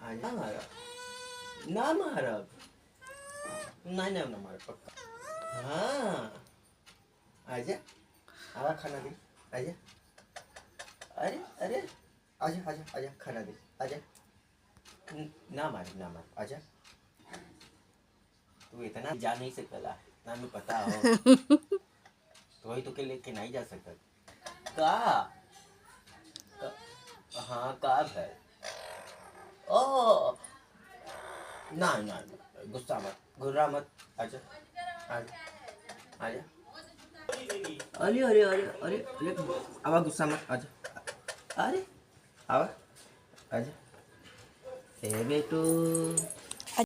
आजा मारा ना मारा नहीं ना मारा पक्का। हाँ आजा आवा खाना दे आजा। अरे अरे आजा आजा आजा खाना दे आजा। ना मार आजा। तू इतना जा नहीं सकला ना मैं पता हो। तो वही तो के लेके नहीं जा सकता का, हाँ का है। ओ ना ना गुस्सा मत गुर्रा मत आजा आजा आजा। अरे अरे अरे अरे अरे आवा गुस्सा मत आजा। अरे आवा आजा ए बेटू